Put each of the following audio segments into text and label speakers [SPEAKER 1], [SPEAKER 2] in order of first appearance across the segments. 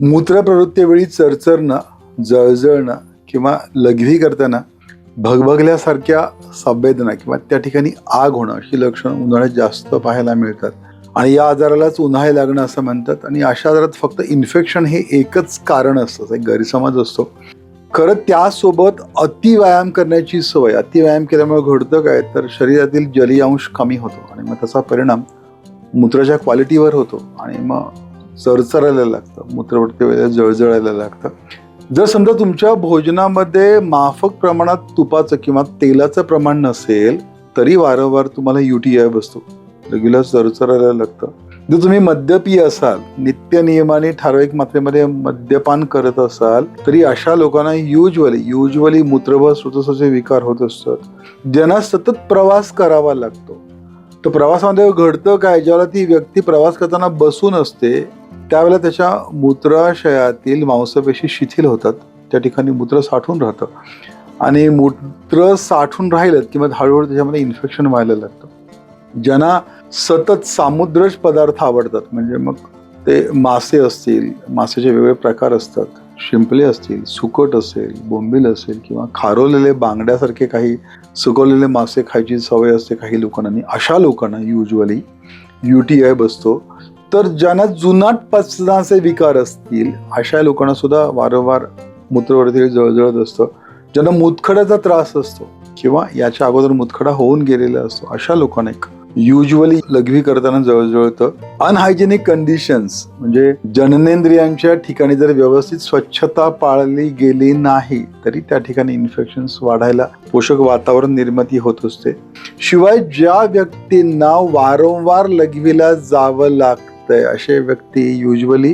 [SPEAKER 1] मूत्रप्रवृत्तीवेळी चरचरणं, जळजळणं किंवा लघवी करताना भगभगल्यासारख्या संवेदना किंवा त्या ठिकाणी आग होणं अशी लक्षणं उन्हाळ्यात जास्त पाहायला मिळतात. आणि या आजारालाच उन्हाळे लागणं असं म्हणतात. आणि अशा आजारात फक्त इन्फेक्शन हे एकच कारण असतं, एक गैरसमज असतो. खरं त्यासोबत अतिव्यायाम करण्याची सवय, अतिव्यायाम केल्यामुळे घडतं काय तर शरीरातील जलीय अंश कमी होतो आणि मग त्याचा परिणाम मूत्राच्या क्वालिटीवर होतो आणि मग चरचरायला लागतं, मूत्रप्रवृत्ती वेळेला जळजळायला लागतं. जर समजा तुमच्या भोजनामध्ये माफक प्रमाणात तुपाचं किंवा तेलाचं प्रमाण नसेल तरी वारंवार तुम्हाला UTI बसतो, रेग्युलर चरचरायला लागतं. जर तुम्ही मद्यपी असाल, नित्य नियमाने ठराविक मात्रेमध्ये मद्यपान करत असाल तरी अशा लोकांना युजली मूत्रवा श्वासोच्छवासाचे विकार होत असतात. ज्यांना सतत प्रवास करावा लागतो, तर प्रवासामध्ये घडतं काय, ज्यावेळेला ती व्यक्ती प्रवास करताना बसून असते त्यावेळेला त्याच्या मूत्राशयातील मांसपेशी शिथिल होतात, त्या ठिकाणी मूत्र साठून राहतं आणि मूत्र साठून राहिलं की मग हळूहळू त्याच्यामध्ये इन्फेक्शन व्हायला लागतं. ज्यांना सतत सामुद्रज पदार्थ आवडतात, म्हणजे मग ते मासे असतील, मासेचे वेगवेगळे प्रकार असतात, शिंपले असतील, सुकट असेल, बोंबील असेल किंवा खारवलेले बांगड्यासारखे काही सुकवलेले मासे खायची सवय असते काही लोकांना, अशा लोकांना युजली UTI बसतो. तर ज्यांना जुनाट पचनाचे विकार असतील अशा लोकांना सुद्धा वारंवार मूत्रप्रवृत्ती जळजळत असतं. ज्यांना मूतखड्याचा त्रास असतो किंवा याच्या अगोदर मूतखडा होऊन गेलेला असतो अशा लोकांना युजली लघवी करताना जळजळतं. अनहायजेनिक कंडिशन्स म्हणजे जननेंद्रियांच्या ठिकाणी जर व्यवस्थित स्वच्छता पाळली गेली नाही तरी त्या ठिकाणी इन्फेक्शन्स वाढायला, पोषक वातावरण निर्मिती होत असते. शिवाय ज्या व्यक्तींना वारंवार लघवीला जावं लागतंय असे व्यक्ती युजली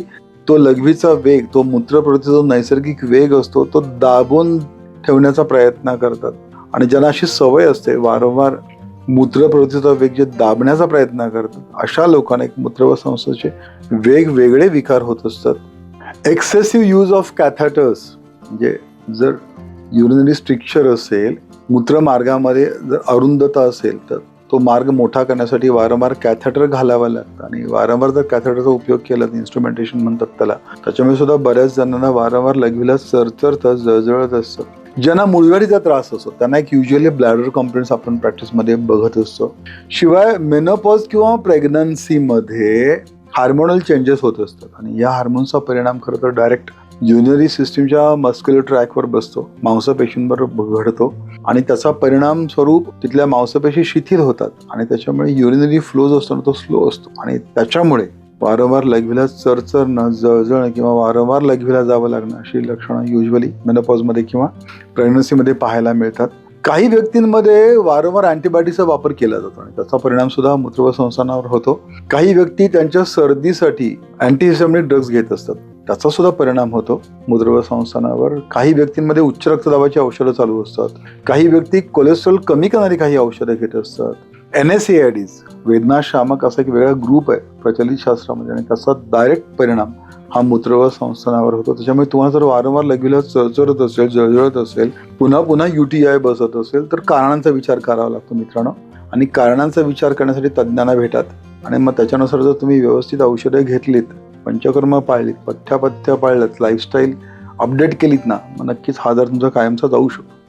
[SPEAKER 1] तो लघवीचा वेग, तो मूत्रप्रवृत्तीचा जो नैसर्गिक वेग असतो तो दाबून ठेवण्याचा प्रयत्न करतात. आणि ज्यांना अशी सवय असते वारंवार मूत्रप्रवृत्तीचा वेग जे दाबण्याचा प्रयत्न करतात अशा लोकांना एक मूत्रसंस्थेचे वेगवेगळे विकार होत असतात. एक्सेसिव्ह यूज ऑफ कॅथॅटर्स म्हणजे जर युरिनरी स्ट्रिक्चर असेल, मूत्रमार्गामध्ये जर अरुंदता असेल तर तो मार्ग मोठा करण्यासाठी वारंवार कॅथॅटर घालावं लागतं आणि वारंवार जर कॅथॅटरचा उपयोग केला, इन्स्ट्रुमेंटेशन म्हणतात त्याला, त्याच्यामुळे सुद्धा बऱ्याच जणांना वारंवार लघवीला चरचरतं, जळजळत असतं. ज्यांना मुळव्याधीचा त्रास असतो त्यांना एक युजली ब्लॅडर कॉम्प्लेंट्स आपण प्रॅक्टिसमध्ये बघत असतो. शिवाय मेनोपॉज किंवा प्रेग्नन्सीमध्ये हार्मोनल चेंजेस होत असतात आणि या हार्मोन्सचा परिणाम खरं तर डायरेक्ट युरिनरी सिस्टीमच्या मस्क्युलर ट्रॅकवर बसतो, मांसपेशींवर घडतो आणि त्याचा परिणाम स्वरूप तिथल्या मांसपेशी शिथिल होतात आणि त्याच्यामुळे युरिनरी फ्लो जो असतो तो स्लो असतो आणि त्याच्यामुळे वारंवार लघवीला चरचरणं, जळजळणं किंवा वारंवार लघवीला जावं लागणं अशी लक्षणं युजली मेनोपॉजमध्ये किंवा प्रेग्नन्सीमध्ये पाहायला मिळतात. काही व्यक्तींमध्ये वारंवार अँटीबायोटिकचा वापर केला जातो आणि त्याचा परिणाम सुद्धा मूत्रसंस्थानावर होतो. काही व्यक्ती त्यांच्या सर्दीसाठी अँटीहिस्टॅमिनिक ड्रग्ज घेत असतात, त्याचा सुद्धा परिणाम होतो मूत्रसंस्थानावर. काही व्यक्तींमध्ये उच्च रक्तदाबाची औषधं चालू असतात. काही व्यक्ती कोलेस्ट्रॉल कमी करणारी काही औषधं घेत असतात. NSAIDs वेदनाशामक असा एक वेगळा ग्रुप आहे प्रचलित शास्त्रामध्ये आणि त्याचा डायरेक्ट परिणाम हा मूत्रसंस्थानावर होतो. त्याच्यामुळे तुम्हाला जर वारंवार लघवीला चरचरत असेल, जळजळत असेल, पुन्हा UTI बसत असेल तर कारणांचा विचार करावा लागतो मित्रांनो. आणि कारणांचा विचार करण्यासाठी तज्ज्ञांना भेटात आणि मग त्याच्यानुसार जर तुम्ही व्यवस्थित औषधं घेतलीत, पंचकर्म पाळलीत, पथ्य पाळलं, लाईफस्टाईल अपडेट केलीत ना, मग नक्कीच हा आजार तुमचा कायमचा जाऊ शकतो.